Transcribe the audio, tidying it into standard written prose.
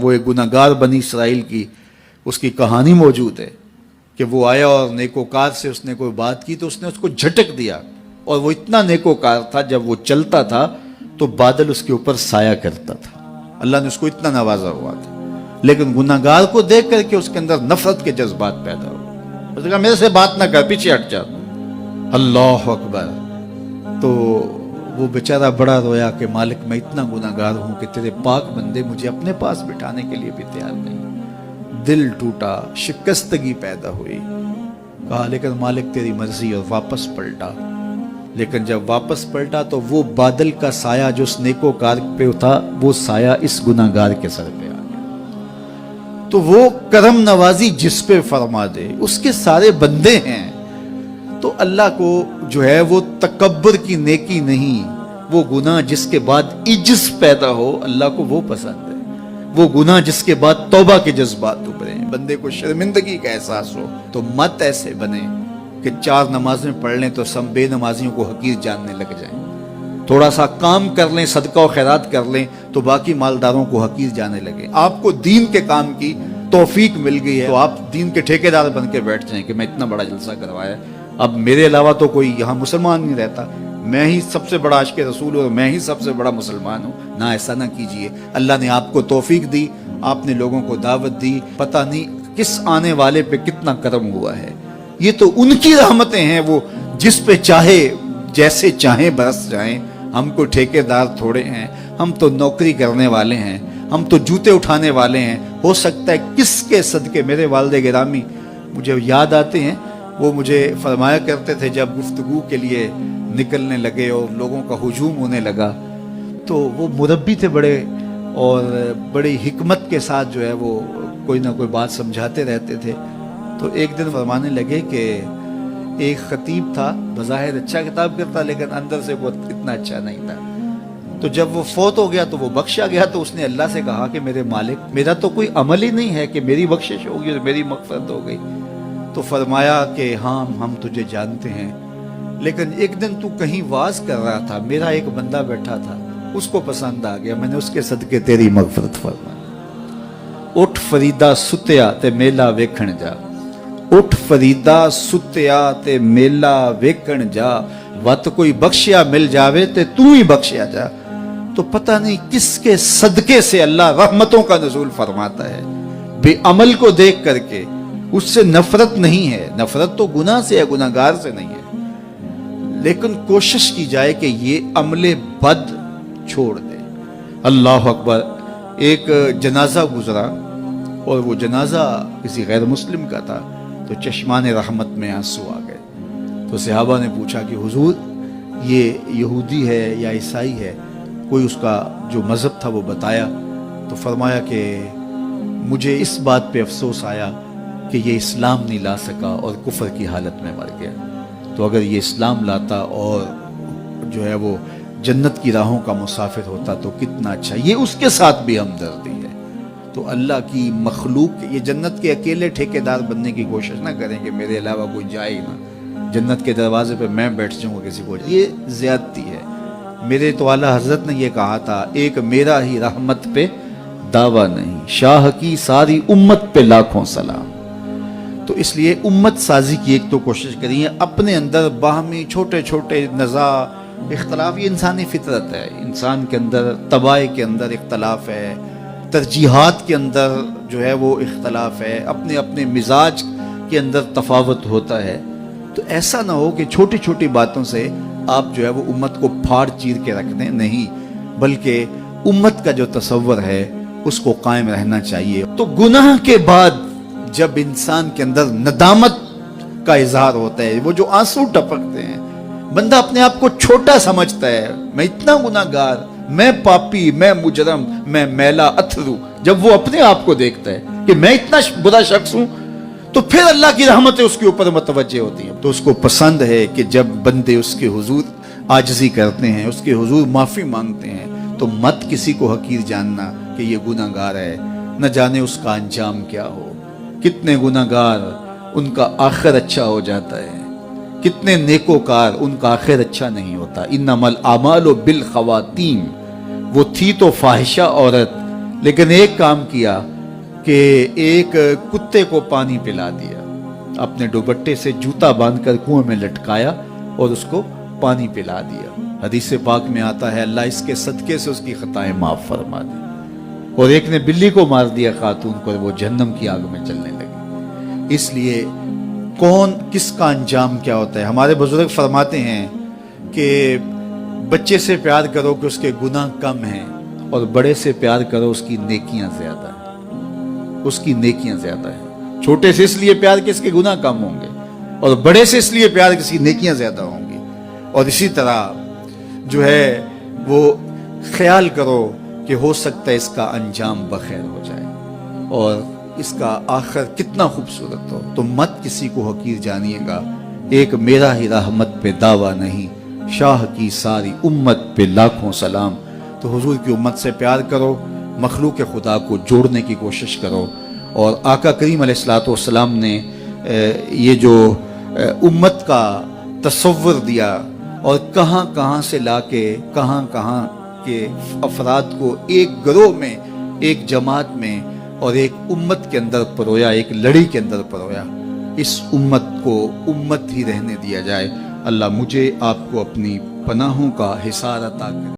وہ ایک گناہگار بنی اسرائیل کی اس کی کہانی موجود ہے کہ وہ آیا اور نیکوکار سے اس نے کوئی بات کی تو اس نے اس کو جھٹک دیا، اور وہ اتنا نیکوکار تھا جب وہ چلتا تھا تو بادل اس کے اوپر سایہ کرتا تھا، اللہ نے اس کو اتنا نوازا ہوا تھا، لیکن گناہگار کو دیکھ کر کے اس کے اندر نفرت کے جذبات پیدا ہوئے، اس نے کہا میرے سے بات نہ کر، پیچھے ہٹ جا۔ اللہ اکبر۔ تو وہ بیچارہ بڑا رویا کہ مالک میں اتنا گناہگار ہوں کہ تیرے پاک بندے مجھے اپنے پاس بٹھانے کے لیے بھی تیار نہیں۔ دل ٹوٹا، شکستگی پیدا ہوئی، کہا لیکن مالک تیری مرضی، اور واپس پلٹا۔ لیکن جب واپس پلٹا تو وہ بادل کا سایہ جو اس نیکوکار پہ تھا وہ سایہ اس گناہگار کے سر پہ آ گیا۔ تو وہ کرم نوازی جس پہ فرما دے، اس کے سارے بندے ہیں، تو اللہ کو جو ہے وہ تکبر کی نیکی نہیں، وہ گناہ جس کے بعد عجز پیدا ہو اللہ کو وہ پسند ہے، وہ گناہ جس کے بعد توبہ کے جذبات ابھرے، بندے کو شرمندگی کا احساس ہو۔ تو مت ایسے بنے کہ 4 نمازیں پڑھ لیں تو سب بے نمازیوں کو حقیر جاننے لگ جائیں، تھوڑا سا کام کر لیں، صدقہ و خیرات کر لیں تو باقی مالداروں کو حقیر جانے لگے۔ آپ کو دین کے کام کی توفیق مل گئی ہے تو آپ دین کے ٹھیکیدار بن کے بیٹھ جائیں کہ میں اتنا بڑا جلسہ کروایا، اب میرے علاوہ تو کوئی یہاں مسلمان نہیں رہتا، میں ہی سب سے بڑا عاشق رسول ہوں، میں ہی سب سے بڑا مسلمان ہوں۔ نہ، ایسا نہ کیجئے۔ اللہ نے آپ کو توفیق دی، آپ نے لوگوں کو دعوت دی، پتہ نہیں کس آنے والے پہ کتنا کرم ہوا ہے۔ یہ تو ان کی رحمتیں ہیں، وہ جس پہ چاہے جیسے چاہیں برس جائیں۔ ہم کو ٹھیکیدار تھوڑے ہیں، ہم تو نوکری کرنے والے ہیں، ہم تو جوتے اٹھانے والے ہیں۔ ہو سکتا ہے کس کے صدقے، میرے والد گرامی مجھے یاد آتے ہیں، وہ مجھے فرمایا کرتے تھے جب گفتگو کے لیے نکلنے لگے اور لوگوں کا ہجوم ہونے لگا تو وہ مربی تھے بڑے، اور بڑی حکمت کے ساتھ جو ہے وہ کوئی نہ کوئی بات سمجھاتے رہتے تھے۔ تو ایک دن فرمانے لگے کہ ایک خطیب تھا، بظاہر اچھا خطاب کرتا لیکن اندر سے وہ اتنا اچھا نہیں تھا، تو جب وہ فوت ہو گیا تو وہ بخشا گیا، تو اس نے اللہ سے کہا کہ میرے مالک میرا تو کوئی عمل ہی نہیں ہے کہ میری بخشش ہوگی اور میری مغفرت ہو گئی۔ تو فرمایا کہ ہاں ہم تجھے جانتے ہیں، لیکن ایک دن تو کہیں واز کر رہا تھا، میرا ایک بندہ بیٹھا تھا، اس کو پسند آ گیا، میں نے اس کے صدقے تیری مغفرت فرمائی۔ اٹھ فریدا ستیا تے میلا ویکھن جا، اٹھ فریدا ستیا تے میلا ویکھن جا، وت کوئی بخشیا مل جاوے تے تو ہی بخشیا جا۔ تو پتہ نہیں کس کے صدقے سے اللہ رحمتوں کا نزول فرماتا ہے۔ بے عمل کو دیکھ کر کے اس سے نفرت نہیں ہے، نفرت تو گناہ سے ہے، گناہگار سے نہیں ہے، لیکن کوشش کی جائے کہ یہ عمل بد چھوڑ دے۔ اللہ اکبر۔ ایک جنازہ گزرا اور وہ جنازہ کسی غیر مسلم کا تھا، تو چشمان رحمت میں آنسو آ گئے۔ تو صحابہ نے پوچھا کہ حضور یہ یہودی ہے یا عیسائی ہے، کوئی اس کا جو مذہب تھا وہ بتایا۔ تو فرمایا کہ مجھے اس بات پہ افسوس آیا کہ یہ اسلام نہیں لا سکا اور کفر کی حالت میں مر گیا، تو اگر یہ اسلام لاتا اور جو ہے وہ جنت کی راہوں کا مسافر ہوتا تو کتنا اچھا۔ یہ اس کے ساتھ بھی ہمدردی ہے۔ تو اللہ کی مخلوق، یہ جنت کے اکیلے ٹھیکیدار بننے کی کوشش نہ کریں کہ میرے علاوہ کوئی جائے ہی نہ، جنت کے دروازے پہ میں بیٹھ جاؤں گا کسی کو، یہ زیادتی ہے۔ میرے تو اعلیٰ حضرت نے یہ کہا تھا، ایک میرا ہی رحمت پہ دعویٰ نہیں، شاہ کی ساری امت پہ لاکھوں سلام۔ تو اس لیے امت سازی کی ایک تو کوشش کریے، اپنے اندر باہمی چھوٹے چھوٹے نزاع اختلاف، یہ انسانی فطرت ہے، انسان کے اندر طباع کے اندر اختلاف ہے، ترجیحات کے اندر جو ہے وہ اختلاف ہے، اپنے اپنے مزاج کے اندر تفاوت ہوتا ہے۔ تو ایسا نہ ہو کہ چھوٹی چھوٹی باتوں سے آپ جو ہے وہ امت کو پھاڑ چیر کے رکھ دیں، نہیں، بلکہ امت کا جو تصور ہے اس کو قائم رہنا چاہیے۔ تو گناہ کے بعد جب انسان کے اندر ندامت کا اظہار ہوتا ہے، وہ جو آنسو ٹپکتے ہیں، بندہ اپنے آپ کو چھوٹا سمجھتا ہے، میں اتنا گناہگار، میں پاپی، میں مجرم، میں میلا اتھرو، جب وہ اپنے آپ کو دیکھتا ہے کہ میں اتنا برا شخص ہوں، تو پھر اللہ کی رحمتیں اس کے اوپر متوجہ ہوتی ہیں۔ تو اس کو پسند ہے کہ جب بندے اس کے حضور عاجزی کرتے ہیں، اس کے حضور معافی مانگتے ہیں، تو مت کسی کو حقیر جاننا کہ یہ گناہگار ہے، نہ جانے اس کا انجام کیا ہو۔ کتنے گناہگار ان کا آخر اچھا ہو جاتا ہے، کتنے نیکوکار ان کا آخر اچھا نہیں ہوتا۔ انما الاعمال بالخواتیم، وہ تھی تو فاحشہ عورت لیکن ایک کام کیا کہ ایک کتے کو پانی پلا دیا، اپنے دوپٹے سے جوتا باندھ کر کنویں میں لٹکایا اور اس کو پانی پلا دیا۔ حدیث پاک میں آتا ہے اللہ اس کے صدقے سے اس کی خطائیں معاف فرما دی۔ اور ایک نے بلی کو مار دیا خاتون کو، اور وہ جہنم کی آگ میں جلنے لگی۔ اس لیے کون کس کا انجام کیا ہوتا ہے؟ ہمارے بزرگ فرماتے ہیں کہ بچے سے پیار کرو کہ اس کے گناہ کم ہیں، اور بڑے سے پیار کرو اس کی نیکیاں زیادہ ہیں، اس کی نیکیاں زیادہ ہیں۔ چھوٹے سے اس لیے پیار کہ اس کے گناہ کم ہوں گے، اور بڑے سے اس لیے پیار کہ اس کی نیکیاں زیادہ ہوں گی۔ اور اسی طرح جو ہے وہ خیال کرو کہ ہو سکتا ہے اس کا انجام بخیر ہو جائے اور اس کا آخر کتنا خوبصورت ہو۔ تو مت کسی کو حقیر جانیے گا۔ ایک میرا ہی رحمت پہ دعویٰ نہیں، شاہ کی ساری امت پہ لاکھوں سلام۔ تو حضور کی امت سے پیار کرو، مخلوق خدا کو جوڑنے کی کوشش کرو۔ اور آقا کریم علیہ الصلوۃ والسلام نے یہ جو امت کا تصور دیا اور کہاں کہاں سے لا کے کہاں کہاں کے افراد کو ایک گروہ میں، ایک جماعت میں اور ایک امت کے اندر پرویا، ایک لڑی کے اندر پرویا۔ اس امت کو امت ہی رہنے دیا جائے۔ اللہ مجھے آپ کو اپنی پناہوں کا حصار عطا کرے۔